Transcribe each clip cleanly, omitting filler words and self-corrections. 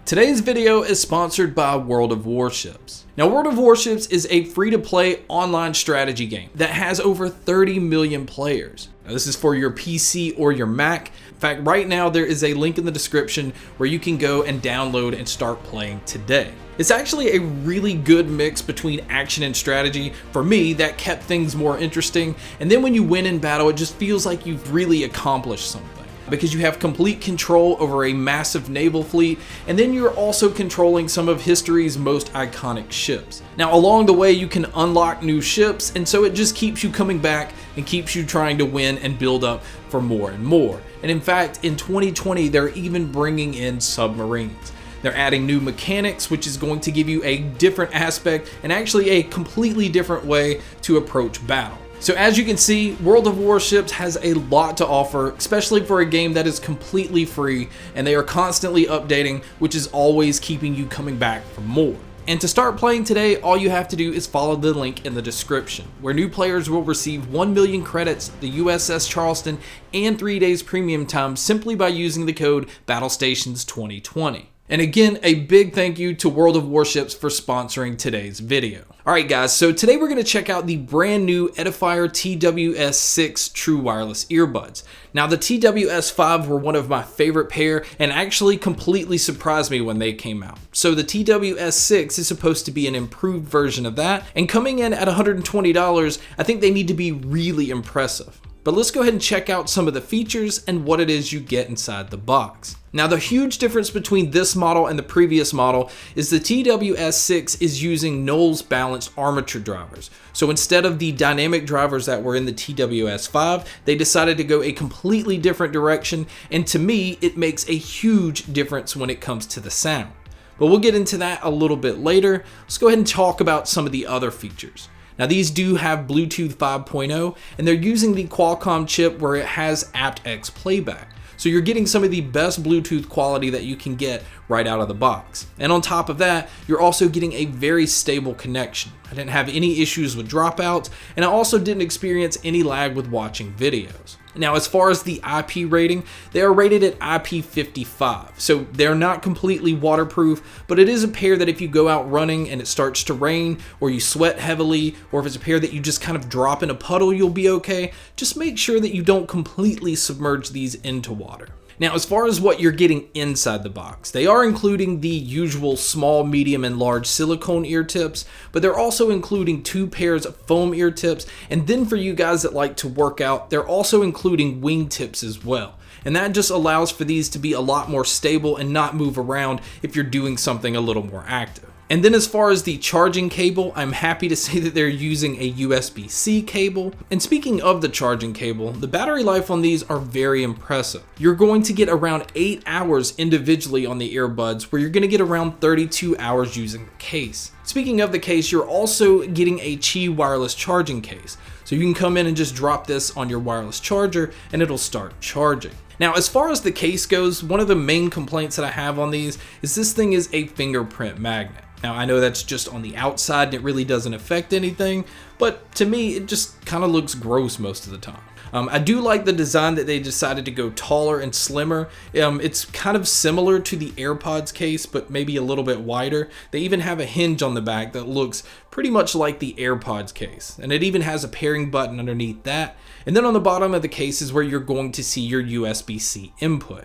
Today's video is sponsored by World of Warships. Now, World of Warships is a free-to-play online strategy game that has over 30 million players. Now, this is for your PC or your Mac. In fact, right now there is a link in the description where you can go and download and start playing today. It's actually a really good mix between action and strategy. For me, that kept things more interesting. And then when you win in battle, it just feels like you've really accomplished something, because you have complete control over a massive naval fleet, and then you're also controlling some of history's most iconic ships. Now, along the way, you can unlock new ships, and so it just keeps you coming back and keeps you trying to win and build up for more and more. And in fact, in 2020, they're even bringing in submarines. They're adding new mechanics, which is going to give you a different aspect and actually a completely different way to approach battle. So as you can see, World of Warships has a lot to offer, especially for a game that is completely free, and they are constantly updating, which is always keeping you coming back for more. And to start playing today, all you have to do is follow the link in the description, where new players will receive 1 million credits, the USS Charleston, and 3 days premium time simply by using the code BattleStations2020. And again, a big thank you to World of Warships for sponsoring today's video. Alright guys, so today we're going to check out the brand new Edifier TWS6 true wireless earbuds. Now, the TWS5 were one of my favorite pair and actually completely surprised me when they came out. So the TWS6 is supposed to be an improved version of that, and coming in at $120, I think they need to be really impressive. But let's go ahead and check out some of the features and what it is you get inside the box. Now, the huge difference between this model and the previous model is the TWS6 is using Knowles balanced armature drivers. So instead of the dynamic drivers that were in the TWS5, they decided to go a completely different direction, and to me, it makes a huge difference when it comes to the sound. But we'll get into that a little bit later. Let's go ahead and talk about some of the other features. Now, these do have Bluetooth 5.0, and they're using the Qualcomm chip where it has aptX playback. So you're getting some of the best Bluetooth quality that you can get right out of the box. And on top of that, you're also getting a very stable connection. I didn't have any issues with dropouts, and I also didn't experience any lag with watching videos. Now, as far as the IP rating, they are rated at IP55, so they're not completely waterproof, but it is a pair that if you go out running and it starts to rain, or you sweat heavily, or if it's a pair that you just kind of drop in a puddle, you'll be okay. Just make sure that you don't completely submerge these into water. Now, as far as what you're getting inside the box, they are including the usual small, medium, and large silicone ear tips, but they're also including 2 pairs of foam ear tips, and then for you guys that like to work out, they're also including wing tips as well. And that just allows for these to be a lot more stable and not move around if you're doing something a little more active. And then as far as the charging cable, I'm happy to say that they're using a USB-C cable. And speaking of the charging cable, the battery life on these are very impressive. You're going to get around 8 hours individually on the earbuds, where you're going to get around 32 hours using the case. Speaking of the case, you're also getting a Qi wireless charging case. So you can come in and just drop this on your wireless charger and it'll start charging. Now, as far as the case goes, one of the main complaints that I have on these is this thing is a fingerprint magnet. Now, I know that's just on the outside and it really doesn't affect anything, but to me, it just kind of looks gross most of the time. I do like the design that they decided to go taller and slimmer. It's kind of similar to the AirPods case, but maybe a little bit wider. They even have a hinge on the back that looks pretty much like the AirPods case, and it even has a pairing button underneath that. And then on the bottom of the case is where you're going to see your USB-C input.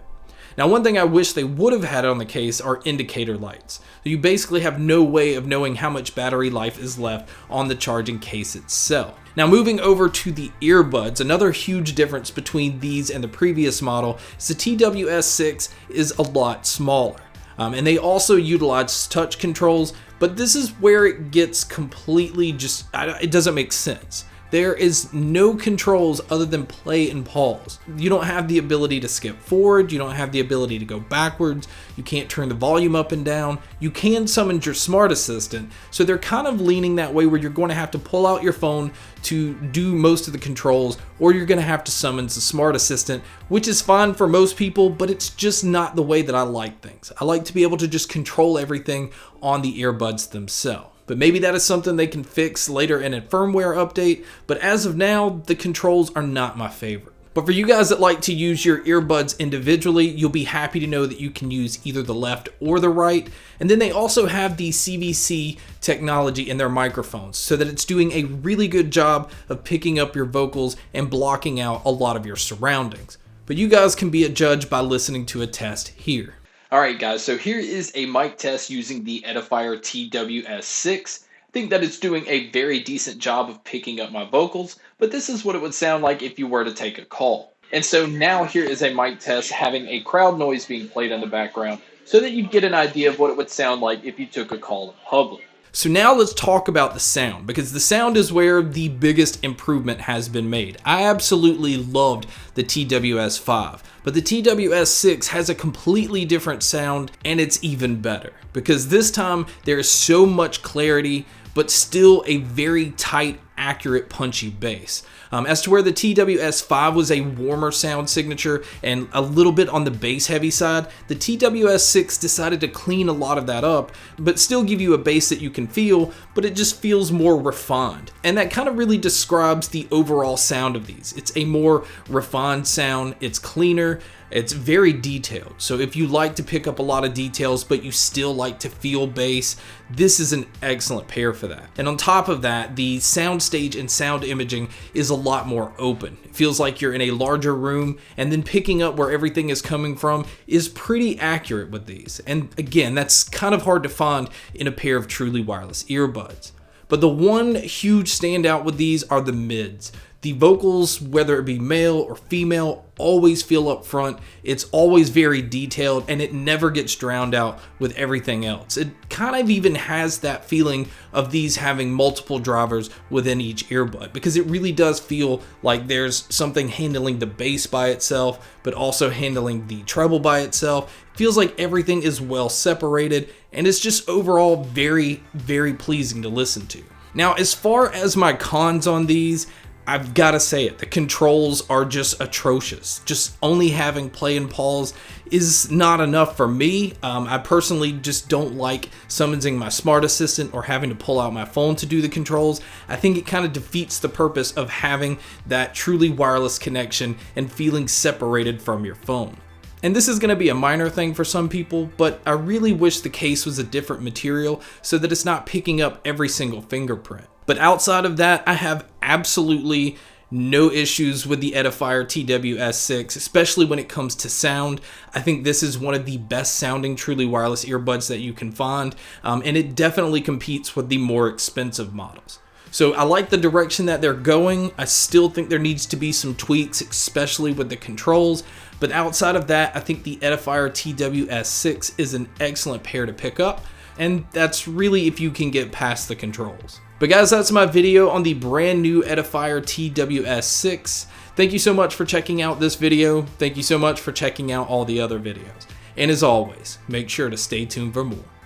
Now, one thing I wish they would have had on the case are indicator lights. So you basically have no way of knowing how much battery life is left on the charging case itself. Now, moving over to the earbuds, another huge difference between these and the previous model is the TWS6 is a lot smaller. And they also utilize touch controls, but this is where it gets completely it doesn't make sense. There is no controls other than play and pause. You don't have the ability to skip forward. You don't have the ability to go backwards. You can't turn the volume up and down. You can summon your smart assistant. So they're kind of leaning that way where you're going to have to pull out your phone to do most of the controls, or you're going to have to summon the smart assistant, which is fine for most people, but it's just not the way that I like things. I like to be able to just control everything on the earbuds themselves. But maybe that is something they can fix later in a firmware update, but as of now, the controls are not my favorite. But for you guys that like to use your earbuds individually, you'll be happy to know that you can use either the left or the right. And then they also have the CVC technology in their microphones so that it's doing a really good job of picking up your vocals and blocking out a lot of your surroundings. But you guys can be a judge by listening to a test here. Alright guys, so here is a mic test using the Edifier TWS6. I think that it's doing a very decent job of picking up my vocals, but this is what it would sound like if you were to take a call. And so now here is a mic test having a crowd noise being played in the background so that you get an idea of what it would sound like if you took a call in public. So now let's talk about the sound, because the sound is where the biggest improvement has been made. I absolutely loved the TWS5, but the TWS6 has a completely different sound, and it's even better because this time there is so much clarity, but still a very tight, accurate, punchy bass. As to where the TWS5 was a warmer sound signature and a little bit on the bass heavy side, the TWS6 decided to clean a lot of that up, but still give you a bass that you can feel, but it just feels more refined. And that kind of really describes the overall sound of these. It's a more refined sound, it's cleaner, it's very detailed. So if you like to pick up a lot of details, but you still like to feel bass, this is an excellent pair for that. And on top of that, the soundstage and sound imaging is a lot more open. It feels like you're in a larger room, and then picking up where everything is coming from is pretty accurate with these. And again, that's kind of hard to find in a pair of truly wireless earbuds. But the one huge standout with these are the mids. The vocals, whether it be male or female, always feel up front. It's always very detailed, and it never gets drowned out with everything else. It kind of even has that feeling of these having multiple drivers within each earbud, because it really does feel like there's something handling the bass by itself, but also handling the treble by itself. It feels like everything is well separated, and it's just overall very, very pleasing to listen to. Now, as far as my cons on these, I've got to say it, the controls are just atrocious. Just only having play and pause is not enough for me. I personally just don't like summoning my smart assistant or having to pull out my phone to do the controls. I think it kind of defeats the purpose of having that truly wireless connection and feeling separated from your phone. And this is going to be a minor thing for some people, but I really wish the case was a different material so that it's not picking up every single fingerprint. But outside of that, I have absolutely no issues with the Edifier TWS6, especially when it comes to sound. I think this is one of the best sounding truly wireless earbuds that you can find, and it definitely competes with the more expensive models. So I like the direction that they're going. I still think there needs to be some tweaks, especially with the controls. But outside of that, I think the Edifier TWS6 is an excellent pair to pick up. And that's really if you can get past the controls. But guys, that's my video on the brand new Edifier TWS6. Thank you so much for checking out this video. Thank you so much for checking out all the other videos. And as always, make sure to stay tuned for more.